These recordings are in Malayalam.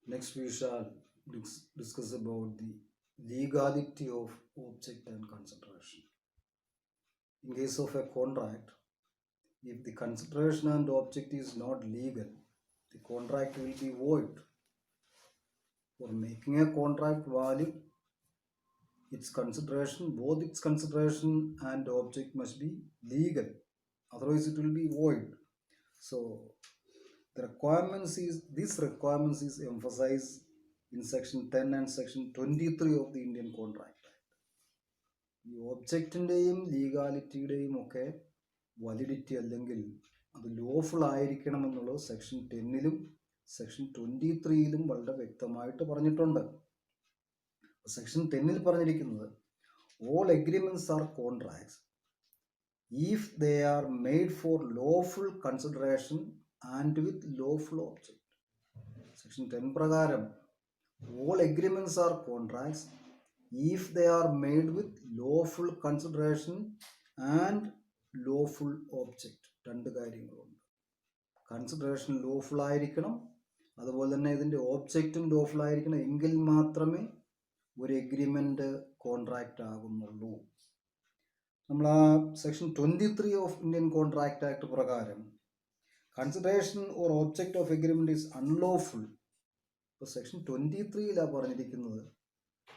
Next, we shall discuss about the legality of object and consideration. In case of a contract, if the consideration and object is not legal, the contract will be void. For making a contract valid, both its consideration and object must be legal. Otherwise, it will be void. So, these requirements is emphasized in section 10 and section 23 of the Indian Contract Act. ഈ ഒബ്ജക്റ്റിൻ്റെയും ലീഗാലിറ്റിയുടെയും ഒക്കെ വാലിഡിറ്റി അല്ലെങ്കിൽ അത് ലോഫുൾ ആയിരിക്കണം എന്നുള്ളത് സെക്ഷൻ 10-ലും സെക്ഷൻ 23-ലും വളരെ വ്യക്തമായിട്ട് പറഞ്ഞിട്ടുണ്ട്. സെക്ഷൻ 10-ൽ പറഞ്ഞിരിക്കുന്നത് all agreements are contracts if they are made for lawful consideration and with lawful object. Section 10 പ്രകാരം all agreements are contracts if they are made with lawful consideration and lawful object. രണ്ട് കാര്യങ്ങളുണ്ട്. കൺസിഡറേഷൻ ലോഫുൾ ആയിരിക്കണം, അതുപോലെ തന്നെ ഇതിൻ്റെ ഓബ്ജക്റ്റും ലോഫുൾ ആയിരിക്കണം. എങ്കിൽ മാത്രമേ ഒരു എഗ്രിമെൻ്റ് കോൺട്രാക്റ്റ് ആകുന്നുള്ളൂ. നമ്മൾ ആ section 23 of Indian contract act പ്രകാരം consideration or object of agreement is unlawful. ഇപ്പോൾ സെക്ഷൻ 23-ലാണ് പറഞ്ഞിരിക്കുന്നത്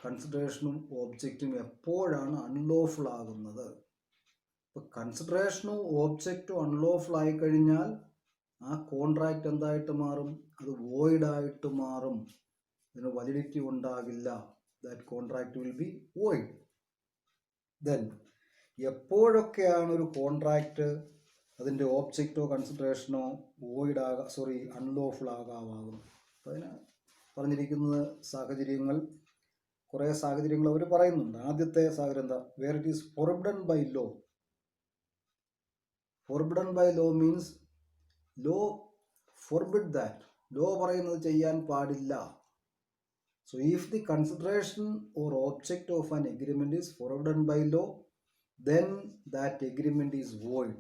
കൺസിഡറേഷനും ഓബ്ജക്റ്റും എപ്പോഴാണ് അൺലോഫുൾ ആകുന്നത്. ഇപ്പോൾ കൺസിഡറേഷനും ഓബ്ജക്റ്റും അൺലോഫുൾ ആയിക്കഴിഞ്ഞാൽ ആ കോൺട്രാക്റ്റ് എന്തായിട്ട് മാറും? അത് വോയിഡായിട്ട് മാറും. ഇതിന് വാലിഡിറ്റി ഉണ്ടാകില്ല. That contract will be void. Then എപ്പോഴൊക്കെയാണ് ഒരു കോൺട്രാക്റ്റ് അതിൻ്റെ ഓബ്ജക്റ്റോ കൺസിഡറേഷനോ അൺലോഫുൾ ആകാമാകും? അപ്പോൾ അതിന് പറഞ്ഞിരിക്കുന്നത് സാഹചര്യങ്ങൾ, കുറേ സാഹചര്യങ്ങൾ അവർ പറയുന്നുണ്ട്. ആദ്യത്തെ സാഹചര്യം എന്താ? Where it is forbidden by law. Forbidden by law means law forbid that. Law പറയുന്നത് ചെയ്യാൻ പാടില്ല. So if the consideration or object of an agreement is forbidden by law, then that agreement is void.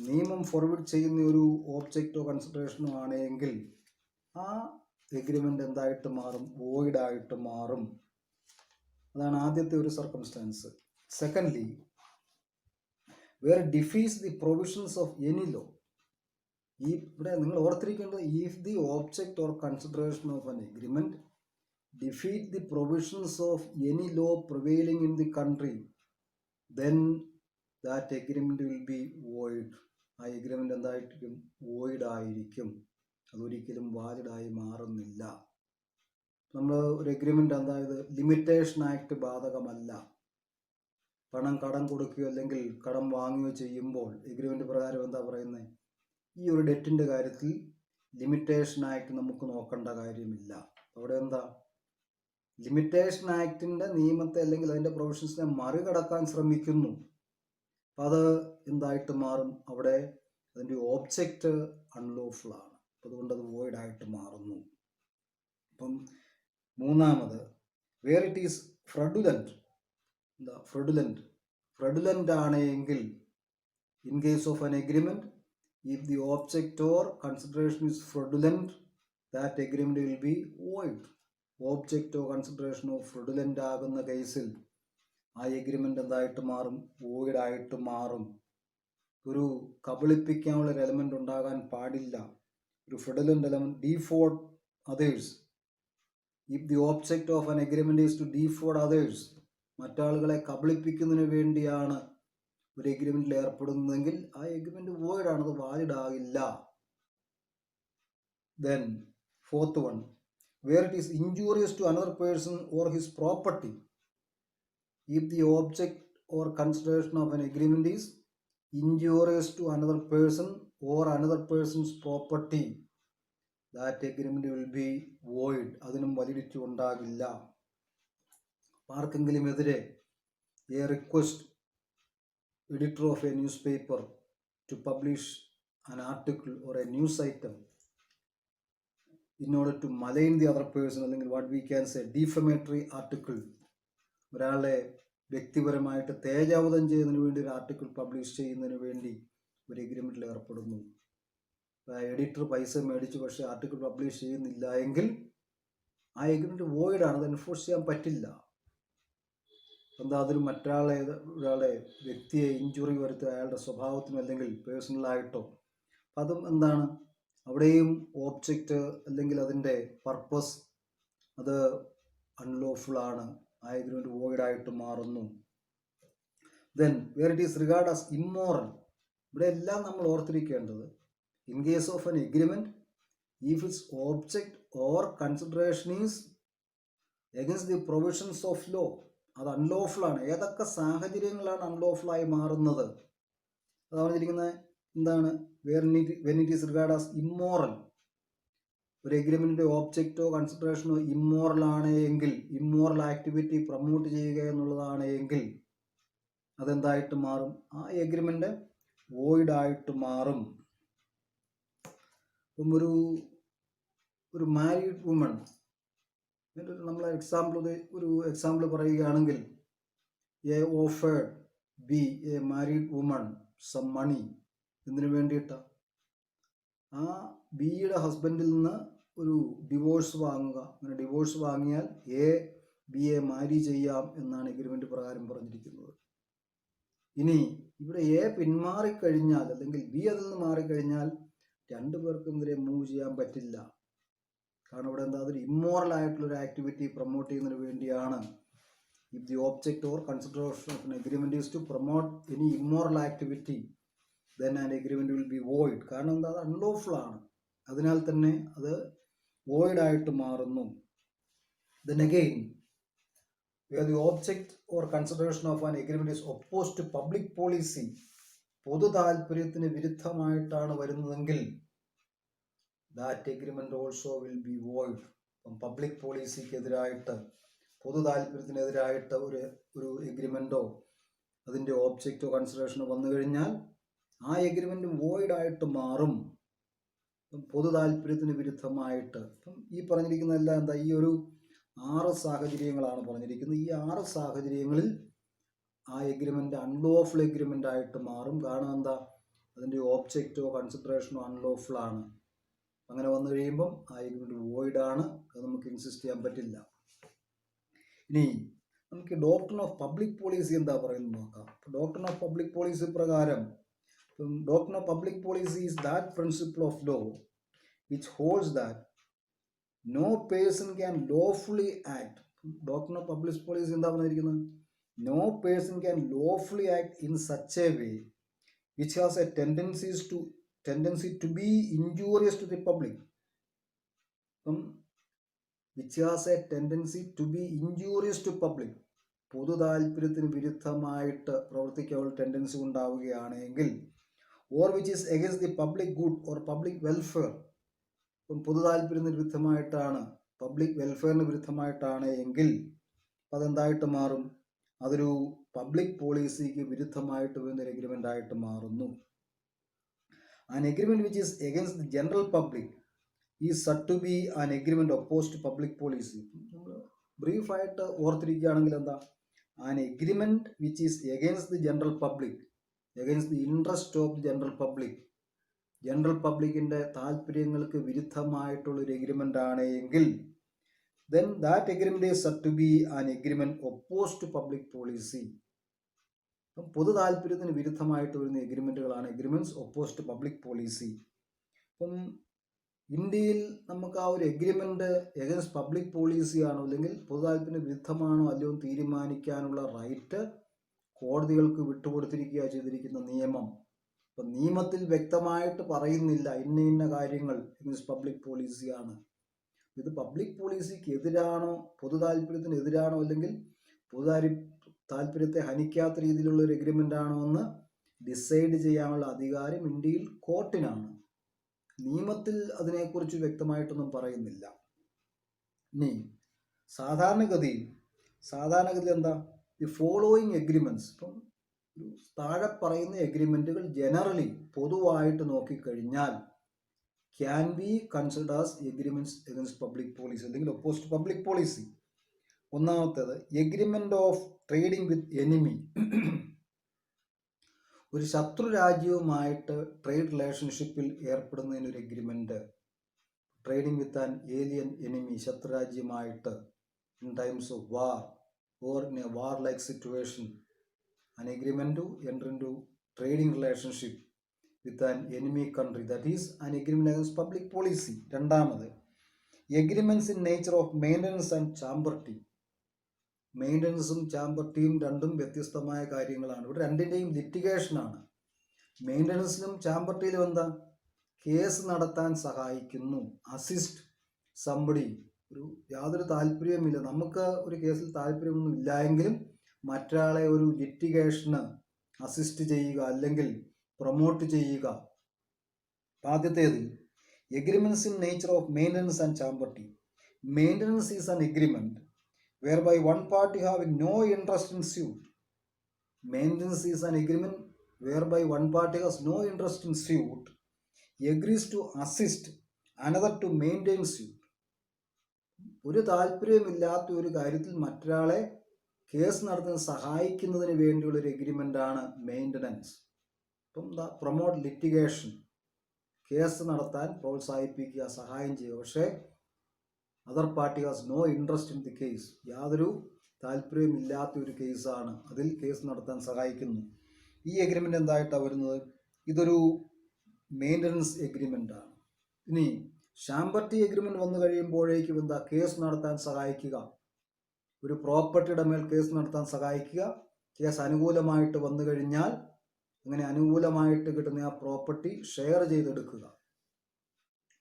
നിയമം ഫോർവേഡ് ചെയ്യുന്ന ഒരു ഓബ്ജക്റ്റോ കൺസിഡറേഷനോ ആണെങ്കിൽ ആ എഗ്രിമെൻ്റ് എന്തായിട്ട് മാറും? വോയിഡ് ആയിട്ട് മാറും. അതാണ് ആദ്യത്തെ ഒരു circumstance. Secondly, where defeats the provisions of any law. ഇവിടെ നിങ്ങൾ ഓർത്തിരിക്കേണ്ടത്, if the object or consideration of an agreement defeat the provisions of any law prevailing in the country, then that agreement will be void. ആ എഗ്രിമെൻ്റ് എന്തായിരിക്കും? വോയിഡ് ആയിരിക്കും. അതൊരിക്കലും വാലിഡായി മാറുന്നില്ല. നമ്മൾ ഒരു എഗ്രിമെൻ്റ് എന്തായത്? ലിമിറ്റേഷൻ ആക്ട് ബാധകമല്ല. കടം കൊടുക്കുകയോ അല്ലെങ്കിൽ കടം വാങ്ങുകയോ ചെയ്യുമ്പോൾ എഗ്രിമെൻ്റ് പ്രകാരം എന്താ പറയുന്നത്? ഈ ഒരു ഡെറ്റിൻ്റെ കാര്യത്തിൽ ലിമിറ്റേഷൻ ആക്ട് നമുക്ക് നോക്കേണ്ട കാര്യമില്ല. അവിടെ എന്താ? ലിമിറ്റേഷൻ ആക്ടിൻ്റെ നിയമത്തെ അല്ലെങ്കിൽ അതിൻ്റെ പ്രൊവിഷൻസിനെ മറികടക്കാൻ ശ്രമിക്കുന്നു. അപ്പം അത് എന്തായിട്ട് മാറും? അവിടെ അതിൻ്റെ ഓബ്ജക്റ്റ് അൺലോഫുൾ ആണ്. അതുകൊണ്ട് അത് വോയിഡ് ആയിട്ട് മാറുന്നു. അപ്പം മൂന്നാമത്, വേർ ഇറ്റ് ഈസ് ഫ്രഡുലൻറ്റ്. എന്താ ഫ്രഡുലൻ്റ് ആണെങ്കിൽ in case of an agreement, if the object or consideration is fraudulent, that agreement will be void. ഓബ്ജക്റ്റോ കൺസിഡറേഷനോ ഫ്രഡുലൻ്റ് ആകുന്ന കേസിൽ ആ എഗ്രിമെൻ്റ് എന്തായിട്ട് മാറും? വോയിഡ് ആയിട്ട് മാറും. ഒരു കബളിപ്പിക്കാനുള്ള ഒരു എലമെൻ്റ് ഉണ്ടാകാൻ പാടില്ല. ഒരു fraudulent element, defraud others. If the object of an agreement is to defraud others, മറ്റാളുകളെ കബളിപ്പിക്കുന്നതിന് വേണ്ടിയാണ് ഒരു എഗ്രിമെന്റിൽ ഏർപ്പെടുന്നതെങ്കിൽ ആ എഗ്രിമെന്റ് വോയിഡ് ആണ്, അത് വാലിഡ് ആകില്ല. Then fourth one, where it is injurious to another person or his property. If the object or consideration of an agreement is injurious to another person or another person's property, that agreement will be void. അതിനും വാലിഡിറ്റി ഉണ്ടാകില്ല. ആർക്കെങ്കിലും എതിരെ a request editor of a newspaper to publish an article or a news item in order to malign the other person, അല്ലെങ്കിൽ what we can say defamatory article, ഒരാളെ വ്യക്തിപരമായിട്ട് തേജാവധം ചെയ്യുന്നതിന് വേണ്ടി ഒരു ആർട്ടിക്കിൾ പബ്ലിഷ് ചെയ്യുന്നതിന് വേണ്ടി ഒരു എഗ്രിമെൻറ്റിൽ ഏർപ്പെടുന്നു. എഡിറ്റർ പൈസ മേടിച്ച് പക്ഷേ ആർട്ടിക്കിൾ പബ്ലിഷ് ചെയ്യുന്നില്ല എങ്കിൽ ആ എഗ്രിമെൻറ്റ് വോയിഡാണ്, അത് എൻഫോഴ്സ് ചെയ്യാൻ പറ്റില്ല. എന്താ, അതിൽ ഒരാളെ വ്യക്തിയെ ഇഞ്ചുറി വരുത്തുക, അയാളുടെ സ്വഭാവത്തിനോ അല്ലെങ്കിൽ പേഴ്സണലായിട്ടോ, അതും എന്താണ്, അവിടെയും ഓബ്ജക്റ്റ് അല്ലെങ്കിൽ അതിൻ്റെ പർപ്പസ് അത് അൺലോഫുൾ ആണ്, ആ എഗ്രിമെൻറ്റ് വോയിഡായിട്ട് മാറുന്നു. Then where it is regard as immoral, ഇവിടെ എല്ലാം നമ്മൾ ഓർത്തിരിക്കേണ്ടത്, in case of an agreement if its object or consideration is against the provisions of law, അത് അൺലോഫുൾ ആണ്. ഏതൊക്കെ സാഹചര്യങ്ങളാണ് അൺലോഫുള്ളായി മാറുന്നത്, അത് പറഞ്ഞിരിക്കുന്നത് എന്താണ്, when it is regard as immoral, ഒരു എഗ്രിമെൻറ്റിൻ്റെ ഓബ്ജക്റ്റോ കൺസിഡറേഷനോ ഇമ്മോറൽ ആണ് എങ്കിൽ, ഇമ്മോറൽ ആക്ടിവിറ്റി പ്രൊമോട്ട് ചെയ്യുക എന്നുള്ളതാണ് എങ്കിൽ അതെന്തായിട്ട് മാറും, ആ എഗ്രിമെൻ്റ് വോയിഡായിട്ട് മാറും. ഇപ്പം ഒരു മാരീഡ് വുമൺ, നമ്മൾ ഒരു എക്സാമ്പിൾ പറയുകയാണെങ്കിൽ, A offered B a married woman some money, എന്തിനു വേണ്ടിയിട്ടാണ്, ആ ബിയുടെ ഹസ്ബൻഡിൽ നിന്ന് ഒരു ഡിവോഴ്സ് വാങ്ങുക, അങ്ങനെ ഡിവോഴ്സ് വാങ്ങിയാൽ എ ബിയെ മാരി ചെയ്യാം എന്നാണ് എഗ്രിമെൻ്റ് പ്രകാരം പറഞ്ഞിരിക്കുന്നത്. ഇനി ഇവിടെ എ പിന്മാറിക്കഴിഞ്ഞാൽ അല്ലെങ്കിൽ ബി അതിൽ നിന്ന് മാറിക്കഴിഞ്ഞാൽ രണ്ടു പേർക്കും ഇതിനെ മൂവ് ചെയ്യാൻ പറ്റില്ല. കാരണം ഇവിടെ എന്താ, അതൊരു ഇമ്മോറൽ ആയിട്ടുള്ളൊരു ആക്ടിവിറ്റി പ്രൊമോട്ട് ചെയ്യുന്നതിന് വേണ്ടിയാണ്. If the object or consideration of an agreement is to promote any immoral activity then an agreement will be void. കാരണം എന്താ, അത് അൺലോഫുൾ ആണ്, അതിനാൽ തന്നെ അത് വോയിഡായിട്ട് മാറുന്നു. Then again where the object or consideration of an agreement is opposed to public policy, പൊതു താല്പര്യത്തിന് വിരുദ്ധമായിട്ടാണ് വരുന്നതെങ്കിൽ that agreement also will be void. Public പോളിസിക്കെതിരായിട്ട്, പൊതു താല്പര്യത്തിനെതിരായിട്ട് ഒരു എഗ്രിമെൻറ്റോ അതിൻ്റെ ഓബ്ജക്റ്റോ കൺസിഡറേഷനോ വന്നു കഴിഞ്ഞാൽ ആ എഗ്രിമെൻറ്റ് വോയിഡായിട്ട് മാറും, പൊതു താല്പര്യത്തിന് വിരുദ്ധമായിട്ട്. അപ്പം ഈ പറഞ്ഞിരിക്കുന്നതെല്ലാം എന്താ, ഈ ഒരു 6 സാഹചര്യങ്ങളാണ് പറഞ്ഞിരിക്കുന്നത്. ഈ 6 സാഹചര്യങ്ങളിൽ ആ എഗ്രിമെൻ്റ് അൺലോഫുൾ എഗ്രിമെൻ്റ് ആയിട്ട് മാറും. കാരണം എന്താ, അതിൻ്റെ ഓബ്ജക്റ്റോ കൺസിഡറേഷനോ അൺലോഫുൾ ആണ്. അങ്ങനെ വന്നു കഴിയുമ്പം ആ എഗ്രിമെൻ്റ് വോയിഡാണ്, അത് നമുക്ക് ഇൻസിസ്റ്റ് ചെയ്യാൻ പറ്റില്ല. ഇനി നമുക്ക് ഡോക്ട്രിൻ ഓഫ് പബ്ലിക് പോളിസി എന്താ പറയുന്നത് നോക്കാം. ഡോക്ട്രിൻ ഓഫ് പബ്ലിക് പോളിസി പ്രകാരം, doctrine of public policy is that principle of law which holds that no person can lawfully act. Doctrine of public policy എന്താ പറഞ്ഞിരിക്കുന്നത്, no person can lawfully act in such a way which has a tendency to be injurious to the public. which has a tendency to be injurious to public, പൊതു താല്പര്യത്തിന് വിരുദ്ധമായിട്ട് പ്രവർത്തിക്കാനുള്ള ടെൻഡൻസി ഉണ്ടാവുകയാണെങ്കിൽ, or which is against the public good or public welfare, പൊതു താല്പര്യത്തിന് വിരുദ്ധമായിട്ടാണ്, പബ്ലിക് വെൽഫെയറിന് വിരുദ്ധമായിട്ടാണ് എങ്കിൽ അതെന്തായിട്ട് മാറും, അതൊരു പബ്ലിക് പോളിസിക്ക് വിരുദ്ധമായിട്ട് വരുന്ന ഒരു എഗ്രിമെൻ്റ് ആയിട്ട് മാറുന്നു. An agreement which is against the general public is said to be an agreement opposed to public policy. ബ്രീഫായിട്ട് ഓർത്തിരിക്കുകയാണെങ്കിൽ എന്താ, an agreement which is against the general public, against the interest of the general public, general പബ്ലിക്കിൻ്റെ താല്പര്യങ്ങൾക്ക് വിരുദ്ധമായിട്ടുള്ളൊരു എഗ്രിമെൻ്റ് ആണ് എങ്കിൽ then that agreement is said to be an agreement opposed to public policy. അപ്പം പൊതു താല്പര്യത്തിന് വിരുദ്ധമായിട്ട് വരുന്ന എഗ്രിമെൻറ്റുകളാണ് agreements opposed to public policy. അപ്പം ഇന്ത്യയിൽ നമുക്ക് ആ ഒരു എഗ്രിമെൻ്റ് എഗൻസ്റ്റ് പബ്ലിക് പോളിസിയാണോ അല്ലെങ്കിൽ പൊതു താല്പര്യത്തിന് വിരുദ്ധമാണോ അല്ലയോ തീരുമാനിക്കാനുള്ള റൈറ്റ് കോടതികൾക്ക് വിട്ടുകൊടുത്തിരിക്കുക ചെയ്തിരിക്കുന്ന നിയമം. അപ്പം നിയമത്തിൽ വ്യക്തമായിട്ട് പറയുന്നില്ല ഇന്ന കാര്യങ്ങൾ എഗൻസ്റ്റ് പബ്ലിക് പോളിസിയാണ്. ഇത് പബ്ലിക് പോളിസിക്ക് എതിരാണോ, പൊതു താല്പര്യത്തിന് എതിരാണോ അല്ലെങ്കിൽ പൊതു താല്പര്യത്തെ ഹനിക്കാത്ത രീതിയിലുള്ള ഒരു എഗ്രിമെൻ്റ് ആണോ എന്ന് ഡിസൈഡ് ചെയ്യാനുള്ള അധികാരം ഇന്ത്യയിൽ കോർട്ടിനാണ്. നിയമത്തിൽ അതിനെക്കുറിച്ച് വ്യക്തമായിട്ടൊന്നും പറയുന്നില്ല. ഇനി സാധാരണഗതിയിൽ എന്താ, ദി ഫോളോയിങ് എഗ്രിമെൻറ്റ്സ്, ഇപ്പം താഴെ പറയുന്ന എഗ്രിമെൻറ്റുകൾ ജനറലി പൊതുവായിട്ട് നോക്കിക്കഴിഞ്ഞാൽ can be considered as agreements against public policy അല്ലെങ്കിൽ opposed to public policy. ഒന്നാമത്തേത് agreement of trading with enemy. ഒരു ശത്രു രാജ്യവുമായിട്ട് ട്രേഡ് റിലേഷൻഷിപ്പിൽ ഏർപ്പെടുന്നതിന് ഒരു agreement, trading with an alien enemy, ശത്രു രാജ്യമായിട്ട് in times of war or in a war-like situation, an agreement to enter into trading relationship with an enemy country, that is an agreement against public policy. രണ്ടാമത്, agreements in nature of maintenance and chamberty. മെയിൻ്റനൻസും ചാമ്പർട്ടിയും രണ്ടും വ്യത്യസ്തമായ കാര്യങ്ങളാണ്. ഇവിടെ രണ്ടിൻ്റെയും ലിറ്റിഗേഷനാണ്. മെയിൻ്റനൻസിലും ചാമ്പർട്ടിയിലും എന്താ, കേസ് നടത്താൻ സഹായിക്കുന്നു. അസിസ്റ്റ് സംബഡി, ഒരു യാതൊരു താല്പര്യവുമില്ല, നമുക്ക് ഒരു കേസിൽ താല്പര്യമൊന്നും ഇല്ലായെങ്കിലും മറ്റൊരാളെ ഒരു ലിറ്റിഗേഷന് അസിസ്റ്റ് ചെയ്യുക അല്ലെങ്കിൽ പ്രൊമോട്ട് ചെയ്യുക. ആദ്യത്തേത് agreements in nature of maintenance and champerty. Maintenance is an agreement whereby one party having no interest in suit. Maintenance is an agreement whereby one party has no interest in suit agrees to assist another to maintain suit. ഒരു താല്പര്യമില്ലാത്ത ഒരു കാര്യത്തിൽ മറ്റൊരാളെ കേസ് നടത്താൻ സഹായിക്കുന്നതിന് വേണ്ടിയുള്ള ഒരു എഗ്രിമെൻ്റാണ് മെയിൻ്റനൻസ്. ഇപ്പം എന്താ, പ്രൊമോട്ട് ലിറ്റിഗേഷൻ, കേസ് നടത്താൻ പ്രോത്സാഹിപ്പിക്കുക, സഹായം ചെയ്യുക. പക്ഷേ other party has no interest in the case, യാതൊരു താല്പര്യമില്ലാത്ത ഒരു കേസാണ്, അതിൽ കേസ് നടത്താൻ സഹായിക്കുന്നു. ഈ എഗ്രിമെൻ്റ് എന്തായിട്ടാണ് വരുന്നത്, ഇതൊരു മെയിൻ്റനൻസ് എഗ്രിമെൻ്റാണ്. ഇനി ചാമ്പർട്ടി എഗ്രിമെൻ്റ് വന്നു കഴിയുമ്പോഴേക്കും എന്താ, കേസ് നടത്താൻ സഹായിക്കുക, ഒരു പ്രോപ്പർട്ടിയുടെ മേൽ കേസ് നടത്താൻ സഹായിക്കുക. കേസ് അനുകൂലമായിട്ട് വന്നു കഴിഞ്ഞാൽ അങ്ങനെ അനുകൂലമായിട്ട് കിട്ടുന്ന ആ പ്രോപ്പർട്ടി ഷെയർ ചെയ്തെടുക്കുക.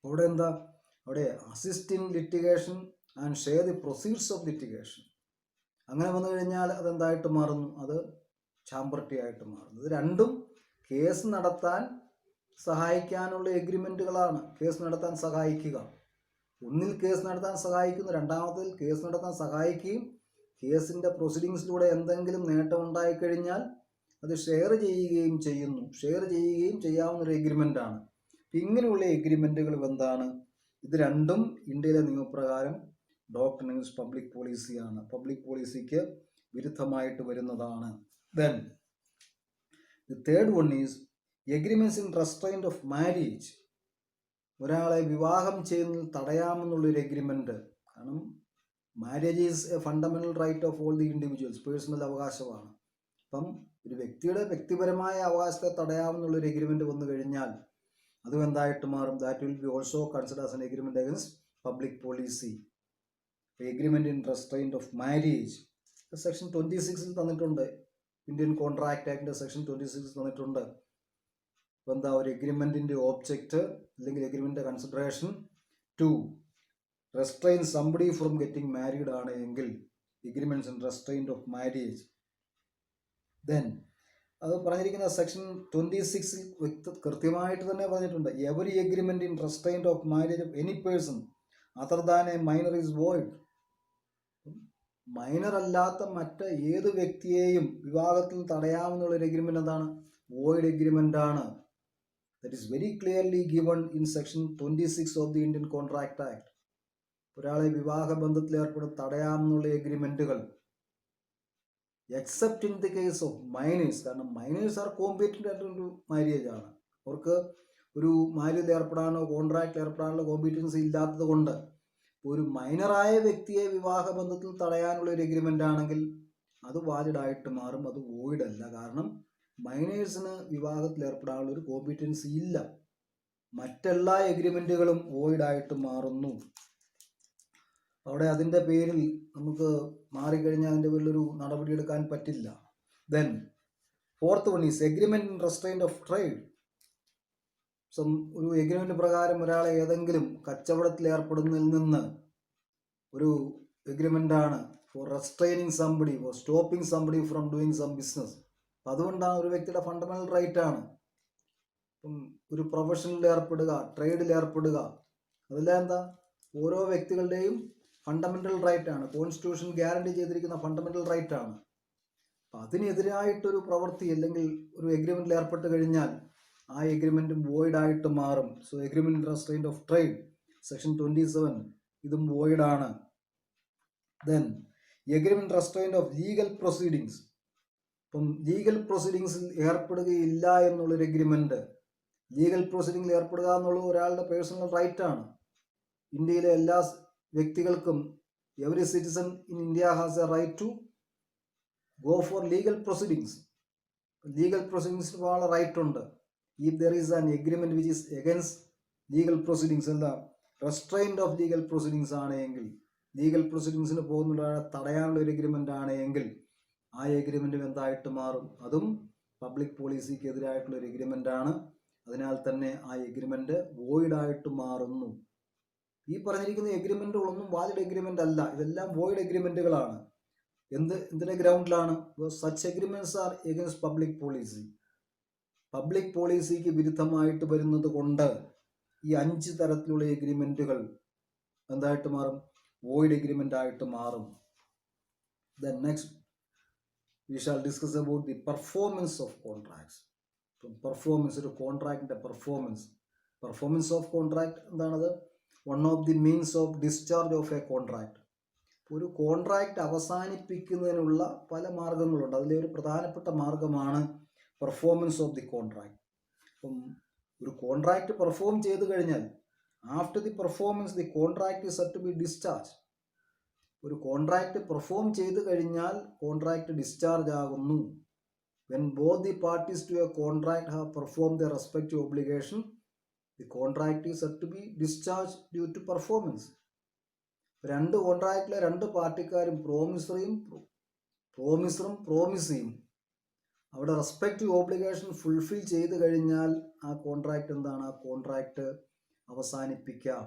അവിടെ എന്താ, അവിടെ assist in litigation and share the proceeds of litigation. അങ്ങനെ വന്നു കഴിഞ്ഞാൽ അതെന്തായിട്ട് മാറുന്നു, അത് ചാമ്പർട്ടി ആയിട്ട് മാറുന്നു. ഇത് രണ്ടും കേസ് നടത്താൻ സഹായിക്കാനുള്ള എഗ്രിമെൻറ്റുകളാണ്. കേസ് നടത്താൻ സഹായിക്കുക, ഒന്നിൽ കേസ് നടത്താൻ സഹായിക്കുന്നു, രണ്ടാമത്തിൽ കേസ് നടത്താൻ സഹായിക്കുകയും കേസിൻ്റെ പ്രൊസീഡിങ്സിലൂടെ എന്തെങ്കിലും നേട്ടം ഉണ്ടായിക്കഴിഞ്ഞാൽ അത് ഷെയർ ചെയ്യുകയും ചെയ്യുന്നു. ഷെയർ ചെയ്യുകയും ചെയ്യാവുന്ന ഒരു എഗ്രിമെൻ്റാണ്. ഇങ്ങനെയുള്ള എഗ്രിമെൻറ്റുകൾ എന്താണ്, ഇത് രണ്ടും ഇന്ത്യയിലെ നിയമപ്രകാരം ഡോക്ട്രിൻ അഗൈൻസ്റ്റ് പബ്ലിക് പോളിസിയാണ്, പബ്ലിക് പോളിസിക്ക് വിരുദ്ധമായിട്ട് വരുന്നതാണ്. Then the third one is agreements in restraint of marriage. ഒരാളെ വിവാഹം ചെയ്യുന്നതിൽ തടയാമെന്നുള്ളൊരു എഗ്രിമെൻറ്റ്. കാരണം marriage is a fundamental right of all the individuals, personal അവകാശമാണ്. അപ്പം ഒരു വ്യക്തിയുടെ വ്യക്തിപരമായ അവകാശത്തെ തടയാമെന്നുള്ളൊരു എഗ്രിമെൻറ്റ് വന്നു കഴിഞ്ഞാൽ അതും എന്തായിട്ട് മാറും, that will be also consider as an agreement against public policy. Agreement in restraint of marriage section 26 തന്നിട്ടുണ്ട്. ഇന്ത്യൻ കോൺട്രാക്ട് ആക്ടിൻ്റെ സെക്ഷൻ 26 തന്നിട്ടുണ്ട്. എന്താ, ഒരു എഗ്രിമെൻറ്റിൻ്റെ ഓബ്ജക്റ്റ് അല്ലെങ്കിൽ എഗ്രിമെൻറ്റിൻ്റെ consideration to restrain somebody from getting married ആണ് എങ്കിൽ agreements in restraint of marriage. Then അത് പറഞ്ഞിരിക്കുന്ന സെക്ഷൻ 26 കൃത്യമായിട്ട് തന്നെ പറഞ്ഞിട്ടുണ്ട്, every agreement in restraint of marriage of any person other than a minor is void. Minor അല്ലാത്ത മറ്റ് ഏത് വ്യക്തിയെയും വിവാഹത്തിൽ തടയാമെന്നുള്ളൊരു എഗ്രിമെൻ്റ് എന്താണ്, വോയിഡ് എഗ്രിമെൻ്റ് ആണ്. That is very clearly given in section 26 of the Indian contract act. ഒരാളെ വിവാഹ ബന്ധത്തിൽ ഏർപ്പെടും തടയാമെന്നുള്ള എഗ്രിമെൻറ്റുകൾ except in the case of minors. കാരണം മൈനേഴ്സ് ആർ കോമ്പീറ്റൻ്റ് ആയിട്ടൊരു മാരേജ് ആണ്, അവർക്ക് ഒരു മാരേജിൽ ഏർപ്പെടാനോ കോൺട്രാക്റ്റിൽ ഏർപ്പെടാനുള്ള കോമ്പീറ്റൻസി ഇല്ലാത്തത് കൊണ്ട് ഒരു മൈനറായ വ്യക്തിയെ വിവാഹ ബന്ധത്തിൽ തടയാനുള്ള ഒരു എഗ്രിമെൻ്റ് ആണെങ്കിൽ അത് വാലിഡ് ആയിട്ട് മാറും, അത് വോയിഡ് അല്ല. കാരണം മൈനേഴ്സിന് വിവാഹത്തിൽ ഏർപ്പെടാനുള്ള ഒരു കോമ്പീറ്റൻസി ഇല്ല. മറ്റെല്ലാ എഗ്രിമെൻറ്റുകളും വോയിഡായിട്ട് മാറുന്നു. അവിടെ അതിൻ്റെ പേരിൽ നമുക്ക് മാറിക്കഴിഞ്ഞാൽ അതിൻ്റെ പേരിലൊരു നടപടിയെടുക്കാൻ പറ്റില്ല. Then fourth one is agreement in restraint of trade. ഒരു എഗ്രിമെൻറ്റ് പ്രകാരം ഒരാളെ ഏതെങ്കിലും കച്ചവടത്തിൽ ഏർപ്പെടുന്നതിൽ നിന്ന് ഒരു എഗ്രിമെൻ്റാണ് for restraining somebody, for stopping somebody from doing some business. അപ്പം അതുകൊണ്ടാണ് ഒരു വ്യക്തിയുടെ ഫണ്ടമെൻ്റൽ റൈറ്റ് ആണ്. ഇപ്പം ഒരു പ്രൊഫഷനിൽ ഏർപ്പെടുക, ട്രേഡിൽ ഏർപ്പെടുക, അതെല്ലാം എന്താ, ഓരോ വ്യക്തികളുടെയും ഫണ്ടമെൻ്റൽ റൈറ്റ് ആണ്, കോൺസ്റ്റിറ്റ്യൂഷൻ ഗ്യാരണ്ടി ചെയ്തിരിക്കുന്ന ഫണ്ടമെൻ്റൽ റൈറ്റ് ആണ്. അപ്പം അതിനെതിരായിട്ടൊരു പ്രവൃത്തി അല്ലെങ്കിൽ ഒരു എഗ്രിമെൻറ്റിൽ ഏർപ്പെട്ട് കഴിഞ്ഞാൽ ആ എഗ്രിമെൻറ്റും വോയിഡായിട്ട് മാറും. So agreement in restraint of trade section 27 ഇതും വോയിഡാണ്. Then agreement restraint of legal proceedings. ഇപ്പം ലീഗൽ പ്രൊസീഡിങ്സിൽ ഏർപ്പെടുകയില്ല എന്നുള്ളൊരു എഗ്രിമെൻ്റ്, ലീഗൽ പ്രൊസീഡിങ്ങിൽ ഏർപ്പെടുക എന്നുള്ളത് ഒരാളുടെ പേഴ്സണൽ റൈറ്റാണ്. ഇന്ത്യയിലെ എല്ലാ വ്യക്തികൾക്കും every citizen in India has a right to go for legal proceedings. Legal പ്രൊസീഡിങ്സിന് പോകാനുള്ള റൈറ്റ് ഉണ്ട്. If there is an agreement which is against legal proceedings, എന്താ റെസ്ട്രെയിൻറ്റ് ഓഫ് ലീഗൽ പ്രൊസീഡിങ്സ് ആണ് എങ്കിൽ, ലീഗൽ പ്രൊസീഡിങ്സിന് പോകുന്ന തടയാനുള്ള ഒരു എഗ്രിമെൻ്റ് ആണ് എങ്കിൽ ആ എഗ്രിമെൻറ്റും എന്തായിട്ട് മാറും? അതും പബ്ലിക് പോളിസിക്ക് എതിരായിട്ടുള്ള ഒരു എഗ്രിമെൻ്റ് ആണ്. അതിനാൽ തന്നെ ആ എഗ്രിമെൻ്റ് വോയിഡായിട്ട് മാറുന്നു. ഈ പറഞ്ഞിരിക്കുന്ന എഗ്രിമെൻറ്റുകളൊന്നും വാലിഡ് എഗ്രിമെൻ്റ് അല്ല, ഇതെല്ലാം വോയിഡ് എഗ്രിമെൻറ്റുകളാണ്. എന്തിൻ്റെ ഗ്രൗണ്ടിലാണ്? Such agreements are against public policy. Public പോളിസിക്ക് വിരുദ്ധമായിട്ട് വരുന്നത് കൊണ്ട് ഈ 5 തരത്തിലുള്ള എഗ്രിമെൻറ്റുകൾ എന്തായിട്ട് മാറും? വോയിഡ് എഗ്രിമെൻ്റ് ആയിട്ട് മാറും. Then next we shall discuss about the performance of contracts. Performance, ഒരു കോൺട്രാക്റ്റിൻ്റെ പെർഫോമൻസ് ഓഫ് കോൺട്രാക്ട് എന്താണത്? One of the means of discharge of a contract. ഒരു കോൺട്രാക്റ്റ് അവസാനിപ്പിക്കുന്നതിനുള്ള പല മാർഗങ്ങളുണ്ട്. അതിലെ ഒരു പ്രധാനപ്പെട്ട മാർഗമാണ് പെർഫോമൻസ് ഓഫ് ദി കോൺട്രാക്ട്. അപ്പം ഒരു കോൺട്രാക്റ്റ് പെർഫോം ചെയ്ത് കഴിഞ്ഞാൽ after the performance the contract is set to be discharge. ഒരു കോൺട്രാക്റ്റ് പെർഫോം ചെയ്ത് കഴിഞ്ഞാൽ കോൺട്രാക്റ്റ് ഡിസ്ചാർജ് ആകുന്നു. When both the parties to a contract have perform the respective obligation, the contract is set to be discharge due to performance. രണ്ട് കോൺട്രാക്റ്റിലെ രണ്ട് പാർട്ടിക്കാരും പ്രോമിസറും പ്രോമിസിയും അവിടെ റെസ്പെക്റ്റീവ് ഓബ്ലിഗേഷൻ ഫുൾഫിൽ ചെയ്ത് കഴിഞ്ഞാൽ ആ കോൺട്രാക്റ്റ് എന്താണ്? ആ കോൺട്രാക്റ്റ് അവസാനിപ്പിക്കാം,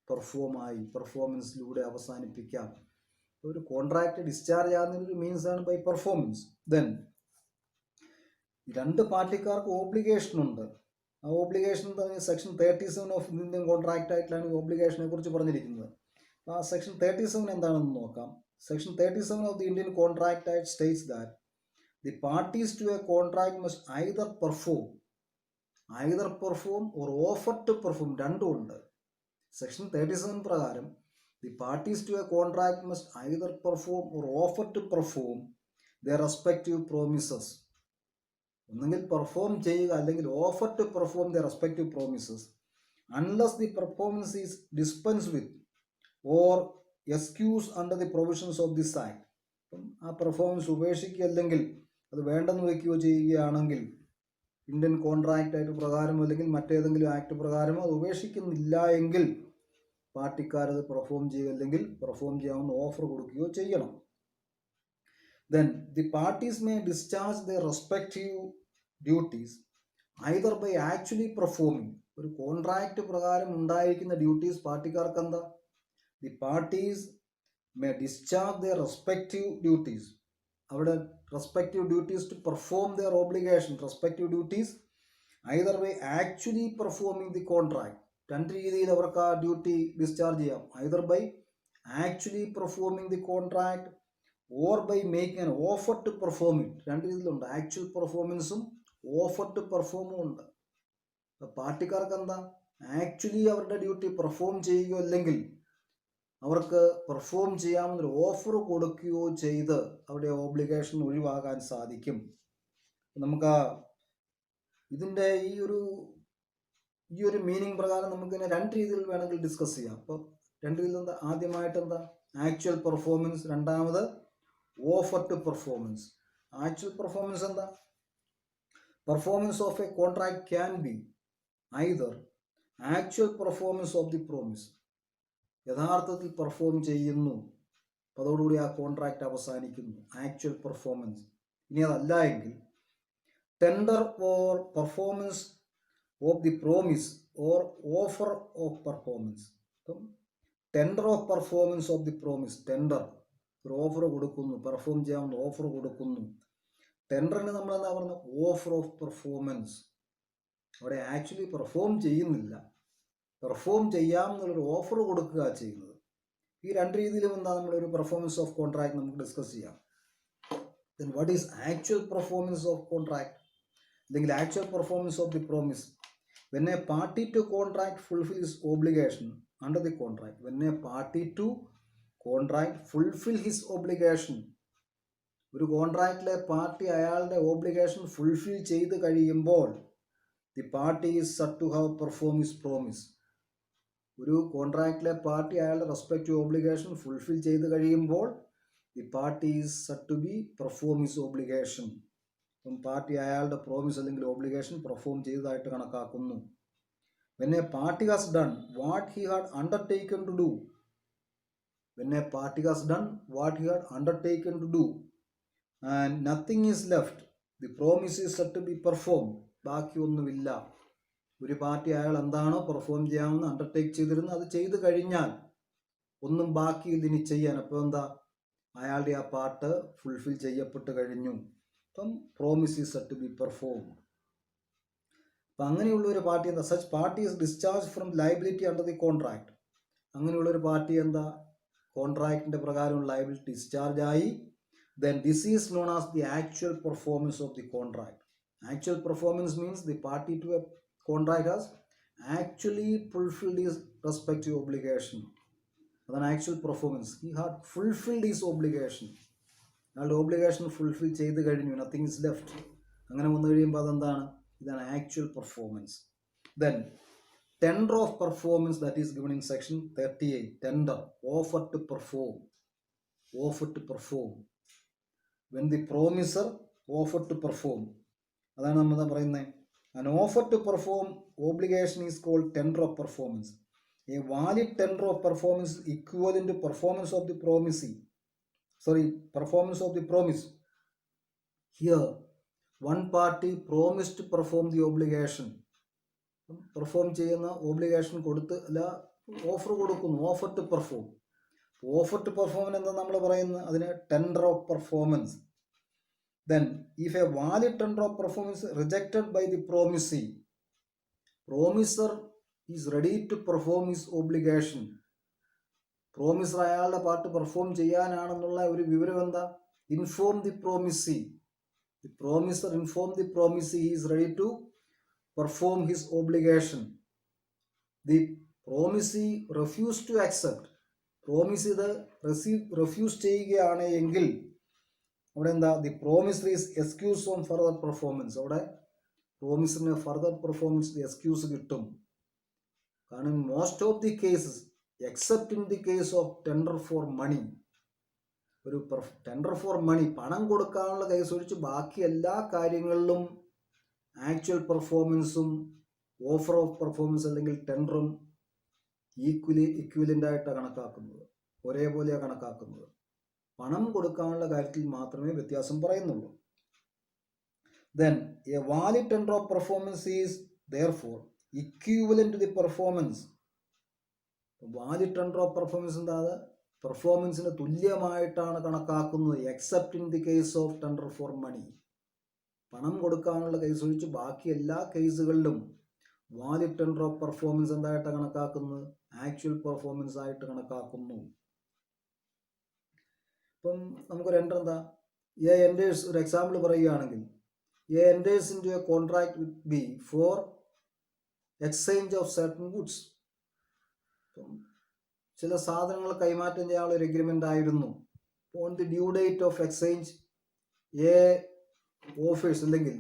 പെർഫോമൻസിലൂടെ അവസാനിപ്പിക്കാം. ഒരു കോൺട്രാക്റ്റ് ഡിസ്ചാർജ് ആകുന്നതിനൊരു മീൻസ് ആണ് ബൈ പെർഫോമൻസ്. ദെൻ രണ്ട് പാർട്ടിക്കാർക്ക് ഓബ്ലിഗേഷൻ ഉണ്ട്. ആ obligation section 37 of Indian contract ആയിട്ടാണ് ഈ ഓബ്ലിഗേഷനെ കുറിച്ച് പറഞ്ഞിരിക്കുന്നത്. ആ സെക്ഷൻ 37 എന്താണെന്ന് നോക്കാം. Section 37 of the Indian contract Act states that the parties to a contract must either perform or offer to perform, രണ്ടും ഉണ്ട്. സെക്ഷൻ 37 പ്രകാരം the parties to a contract must either perform or offer to perform their respective promises. ഒന്നുകിൽ പെർഫോം ചെയ്യുക അല്ലെങ്കിൽ offer to perform their respective promises unless the performance is dispensed with or excused under the provisions of this act. ആ പെർഫോമൻസ് ഉപേക്ഷിക്കുക അല്ലെങ്കിൽ അത് വേണ്ടെന്ന് വയ്ക്കുകയോ ചെയ്യുകയാണെങ്കിൽ ഇന്ത്യൻ കോൺട്രാക്റ്റ് ആക്ട് പ്രകാരമോ അല്ലെങ്കിൽ മറ്റേതെങ്കിലും ആക്ട് പ്രകാരമോ അത് ഉപേക്ഷിക്കുന്നില്ല എങ്കിൽ പാർട്ടിക്കാരത് പെർഫോം ചെയ്യുക അല്ലെങ്കിൽ പെർഫോം ചെയ്യാവുന്ന ഓഫർ കൊടുക്കുകയോ ചെയ്യണം. Then the parties may discharge the respective duties either by actually performing. ഒരു കോൺട്രാക്റ്റ് പ്രകാരം ഉണ്ടായിരിക്കുന്ന ഡ്യൂട്ടീസ് പാർട്ടിക്കാർക്ക് എന്താ? The parties may discharge the respective duties. അവിടെ respective duties to perform their obligation, respective duties either by actually performing the contract. രണ്ട് രീതിയിൽ അവർക്ക് ആ ഡ്യൂട്ടി ഡിസ്ചാർജ് ചെയ്യാം. Either by actually performing the contract or by making an offer to perform it. രണ്ട് രീതിയിലുണ്ട്, ആക്ച്വൽ പെർഫോമൻസും ഓഫർ ടു പെർഫോമും ഉണ്ട്. പാർട്ടിക്കാർക്ക് എന്താ? ആക്ച്വലി അവരുടെ ഡ്യൂട്ടി പെർഫോം ചെയ്യുകയോ അല്ലെങ്കിൽ അവർക്ക് പെർഫോം ചെയ്യാമെന്നൊരു ഓഫർ കൊടുക്കുകയോ ചെയ്ത് അവരുടെ ഓബ്ലിഗേഷൻ ഒഴിവാക്കാൻ സാധിക്കും. നമുക്ക് ഇതിൻ്റെ ഈ ഒരു മീനിങ് പ്രകാരം നമുക്കിതിനെ രണ്ട് രീതിയിൽ വേണമെങ്കിൽ ഡിസ്കസ് ചെയ്യാം. അപ്പോൾ രണ്ട് രീതിയിൽ എന്താ? ആദ്യമായിട്ട് എന്താ? ആക്ച്വൽ പെർഫോമൻസ്, രണ്ടാമത് offer to performance. Actual performance എന്താ? Performance of a contract can be either actual performance of the promise, യഥാർത്ഥത്തിൽ പെർഫോം ചെയ്യുന്നു, അതോടുകൂടി ആ കോൺട്രാക്റ്റ് അവസാനിക്കുന്നു, ആക്ച്വൽ പെർഫോമൻസ്. ഇനി അതല്ല എങ്കിൽ tender or performance of the promise or offer of performance. അപ്പം tender of performance of the promise, tender ഒരു ഓഫർ കൊടുക്കുന്നു, പെർഫോം ചെയ്യാവുന്ന ഓഫർ കൊടുക്കുന്നു. ടെൻഡറിന് നമ്മൾ എന്താ പറയുന്നത്? Offer of performance. അവിടെ ആക്ച്വലി പെർഫോം ചെയ്യുന്നില്ല, പെർഫോം ചെയ്യാമെന്നുള്ളൊരു ഓഫർ കൊടുക്കുക ചെയ്യുന്നത്. ഈ രണ്ട് രീതിയിലും എന്താ? നമ്മളൊരു പെർഫോമൻസ് ഓഫ് കോൺട്രാക്ട് നമുക്ക് ഡിസ്കസ് ചെയ്യാം. Then what is actual performance of contract അല്ലെങ്കിൽ actual performance of the promise? When a party to contract fulfills obligation under the contract, when a party to contract fulfill his obligation, ഒരു കോൺട്രാക്റ്റിലെ പാർട്ടി അയാളുടെ ഓബ്ലിഗേഷൻ ഫുൾഫിൽ ചെയ്ത് കഴിയുമ്പോൾ the party is said to have perform his promise. ഒരു കോൺട്രാക്റ്റിലെ പാർട്ടി അയാളുടെ റെസ്പെക്റ്റീവ് ഓബ്ലിഗേഷൻ ഫുൾഫിൽ ചെയ്ത് കഴിയുമ്പോൾ the party is said to be perform his obligation. അപ്പം പാർട്ടി അയാളുടെ പ്രോമിസ് അല്ലെങ്കിൽ ഓബ്ലിഗേഷൻ പെർഫോം ചെയ്തതായിട്ട് കണക്കാക്കുന്നു. When a party has done what he had undertaken to do, when a party has done what he had undertaken to do and nothing is left, the promise is set to be performed. ബാക്കിയൊന്നുമില്ല. ഒരു പാർട്ടി അയാൾ എന്താണോ പെർഫോം ചെയ്യാമെന്ന് അണ്ടർടേക്ക് ചെയ്തിരുന്നത് അത് ചെയ്തു കഴിഞ്ഞാൽ ഒന്നും ബാക്കിയില്ല ഇനി ചെയ്യാൻ. അപ്പോൾ എന്താ, അയാളുടെ ആ പാർട്ട് ഫുൾഫിൽ ചെയ്യപ്പെട്ട് കഴിഞ്ഞു. അപ്പം promise is set to be performed. അപ്പം അങ്ങനെയുള്ള ഒരു പാർട്ടി എന്താ, such party is discharge from liability under the contract. അങ്ങനെയുള്ളൊരു പാർട്ടി എന്താ, കോൺട്രാക്റ്റിൻ്റെ പ്രകാരം ലയബിലിറ്റി ഡിസ്ചാർജ് ആയി. Then this is known as the actual performance of the contract. Actual performance means the party to a contract has actually fulfilled his respective obligation. അതാണ് actual performance. He had fulfilled his obligation. അയാളുടെ ഒബ്ലിഗേഷൻ ഫുൾഫിൽ ചെയ്ത് കഴിഞ്ഞു. Nothing is left. അങ്ങനെ വന്നു കഴിയുമ്പോൾ അതെന്താണ്, ഇതാണ് actual performance. Then tender of performance that is given in section 38. Tender, offer to perform. Offer to perform when the promisor offer to perform. അതാണ് നമ്മൾ പറയുന്നത്. An offer to perform obligation is called tender of performance. A valid tender of performance is equivalent to performance of the promisee. Performance of the promise. Here, one party promised to perform the obligation. Perform ചെയ്യുന്ന ഓബ്ലിഗേഷൻ കൊടുത്ത് അല്ല ഓഫർ കൊടുക്കുന്നു. Offer to perform. Offer to perform എന്താ നമ്മൾ പറയുന്നത്, അതിന് tender of performance. Then, if a valid tender of performance is rejected by the promisee, promiser is ready to perform his obligation. Promiser അയാളുടെ പാർട്ട് പെർഫോം ചെയ്യാനാണെന്നുള്ള ഒരു വിവരം എന്താ, inform the promisee. The promiser inform the promisee he is ready to perform his obligation. The promisee refuse to accept. Promisee ഇത് refuse ചെയ്യുകയാണ് എങ്കിൽ അവിടെ എന്താ, the promisor is excuse on further performance. അവിടെ പ്രോമിസറിന് ഫർദർ പെർഫോമൻസ് എക്സ്ക്യൂസ് കിട്ടും. കാരണം most of the cases except in the case of tender for money, ഒരു ടെൻഡർ ഫോർ മണി പണം കൊടുക്കാനുള്ള കേസ് ഒഴിച്ച് ബാക്കി എല്ലാ കാര്യങ്ങളിലും ആക്ച്വൽ പെർഫോമൻസും ഓഫർ ഓഫ് പെർഫോമൻസ് അല്ലെങ്കിൽ ടെൻഡറും ഇക്വലൻ്റ് ആയിട്ടാണ് കണക്കാക്കുന്നത്, ഒരേപോലെയാണ് കണക്കാക്കുന്നത്. പണം കൊടുക്കാനുള്ള കാര്യത്തിൽ മാത്രമേ വ്യത്യാസം പറയുന്നുള്ളൂ. Then a valid tender of performance is therefore equivalent to the performance. Valid tender of performance എന്താ, പെർഫോമൻസിന് തുല്യമായിട്ടാണ് കണക്കാക്കുന്നത് except in the case of tender for money. പണം കൊടുക്കാനുള്ള കേസ് ഒഴിച്ച് ബാക്കി എല്ലാ കേസുകളിലും വാലിഡ് ടെൻഡർ ഓഫ് പെർഫോമൻസ് എന്തായിട്ടാണ് കണക്കാക്കുന്നത്, ആക്ച്വൽ പെർഫോമൻസ് ആയിട്ട് കണക്കാക്കുന്നു. ഇപ്പം നമുക്കൊരു എൻ്റർ എന്താ, എ എൻറ്റേഴ്സ്, ഒരു എക്സാമ്പിൾ പറയുകയാണെങ്കിൽ A enters into a contract with B for exchange of certain goods. ചില സാധനങ്ങൾ കൈമാറ്റം ചെയ്യാനുള്ള ഒരു എഗ്രിമെൻ്റ് ആയിരുന്നു. On the due date of exchange A offers അല്ലെങ്കിൽ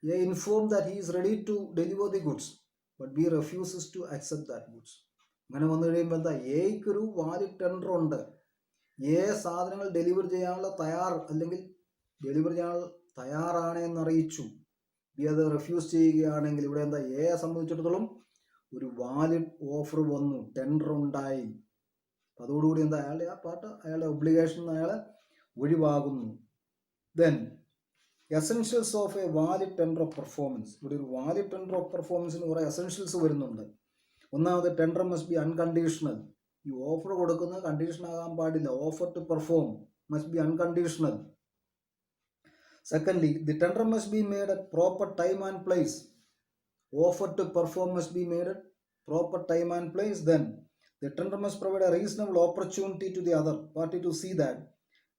A inform that he is ready to deliver the goods but B refuses to accept that goods. അങ്ങനെ വന്നു കഴിയുമ്പോൾ എന്താ, എയ്ക്കൊരു വാലിഡ് ടെൻഡർ ഉണ്ട്. എ സാധനങ്ങൾ ഡെലിവർ ചെയ്യാനുള്ള അല്ലെങ്കിൽ ഡെലിവർ ചെയ്യാനുള്ള തയ്യാറാണ് എന്നറിയിച്ചു. ബി അത് റെഫ്യൂസ് ചെയ്യുകയാണെങ്കിൽ ഇവിടെ എന്താ, എയെ സംബന്ധിച്ചിടത്തോളം ഒരു വാലിഡ് ഓഫർ വന്നു, ടെൻഡർ ഉണ്ടായി. അതോടുകൂടി എന്താ, അയാളുടെ ആ പാർട്ട് അയാളുടെ ഒബ്ലിഗേഷൻ അയാളെ ഒഴിവാകുന്നു. Then essentials of a valid tender of performance. ഇവിടെ ഒരു വാലിഡ് ടെൻഡർ ഓഫ് പെർഫോമൻസിന് കുറേ എസെൻഷ്യൽസ് വരുന്നുണ്ട്. ഒന്നാമത് ടെൻഡർ മസ്റ്റ് ബി അൺകണ്ടീഷണൽ. ഈ ഓഫർ കൊടുക്കുന്നത് കണ്ടീഷൻ ആകാൻ പാടില്ല. Offer to perform must be unconditional. Secondly, the tender must be made at proper time and place. Offer to perform must be made at proper time and place. Then the tender must provide a reasonable opportunity to the other party to see that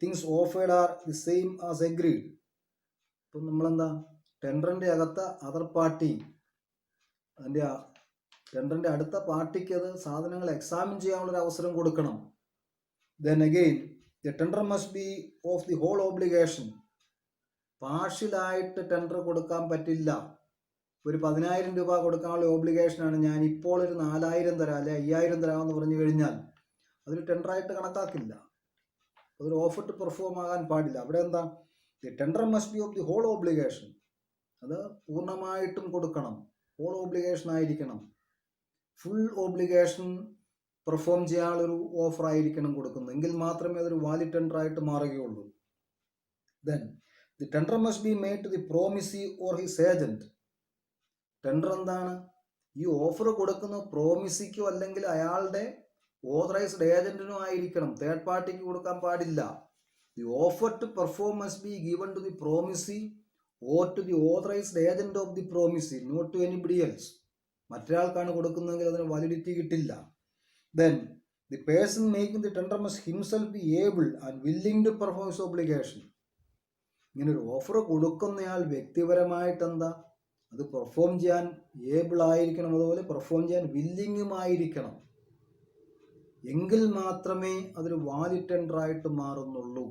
things offered are the same as agreed. ഇപ്പം നമ്മളെന്താ, ടെൻഡറിൻ്റെ അകത്ത് അതർ പാർട്ടി, അതിൻ്റെ ടെൻഡറിൻ്റെ അടുത്ത പാർട്ടിക്ക് അത് സാധനങ്ങൾ എക്സാമിൻ ചെയ്യാനുള്ളൊരു അവസരം കൊടുക്കണം. Then again the tender must be of the whole obligation. പാർഷ്യലായിട്ട് ടെൻഡർ കൊടുക്കാൻ പറ്റില്ല. ഒരു 10,000 രൂപ കൊടുക്കാനുള്ള ഓബ്ലിഗേഷനാണ്, ഞാൻ ഇപ്പോൾ ഒരു 4,000 തരാം അല്ലെ 5,000 തരാമെന്ന് പറഞ്ഞു കഴിഞ്ഞാൽ അതൊരു ടെൻഡറായിട്ട് കണക്കാക്കില്ല. അതൊരു ഓഫർ ടു പെർഫോം ആകാൻ പാടില്ല. അവിടെ എന്താ, the tender must be of the whole obligation. അത് പൂർണ്ണമായിട്ടും കൊടുക്കണം, ഹോൾ ഓബ്ലിഗേഷൻ ആയിരിക്കണം, ഫുൾ ഓബ്ലിഗേഷൻ പെർഫോം ചെയ്യാനുള്ളൊരു ഓഫർ ആയിരിക്കണം കൊടുക്കുന്നത്, എങ്കിൽ മാത്രമേ അതൊരു വാലിഡ് ടെൻഡർ ആയിട്ട് മാറുകയുള്ളൂ. Then the tender must be made to the promisee or his agent. Tender എന്താണ്, ഈ ഓഫർ കൊടുക്കുന്ന പ്രോമിസിക്കോ അല്ലെങ്കിൽ അയാളുടെ ഓതറൈസ്ഡ് ഏജന്റിനോ ആയിരിക്കണം, തേർഡ് പാർട്ടിക്ക് കൊടുക്കാൻ പാടില്ല. The offer to perform must be given to the promisee or to the authorised agent of the promisee, not to anybody else. മറ്റൊരാൾക്കാണ് കൊടുക്കുന്നതെങ്കിൽ അതിന് വാലിഡിറ്റി കിട്ടില്ല. Then the person making the tender must himself be able and willing to perform his obligation. ഇങ്ങനെ ഒരു ഓഫർ കൊടുക്കുന്നയാൾ വ്യക്തിപരമായിട്ട് എന്താ, അത് പെർഫോം ചെയ്യാൻ ഏബിൾ ആയിരിക്കണം, അതുപോലെ പെർഫോം ചെയ്യാൻ വില്ലിങ്ങുമായിരിക്കണം, എങ്കിൽ മാത്രമേ അതൊരു വാലിഡ് ടെൻഡർ ആയിട്ട് മാറുന്നുള്ളൂ.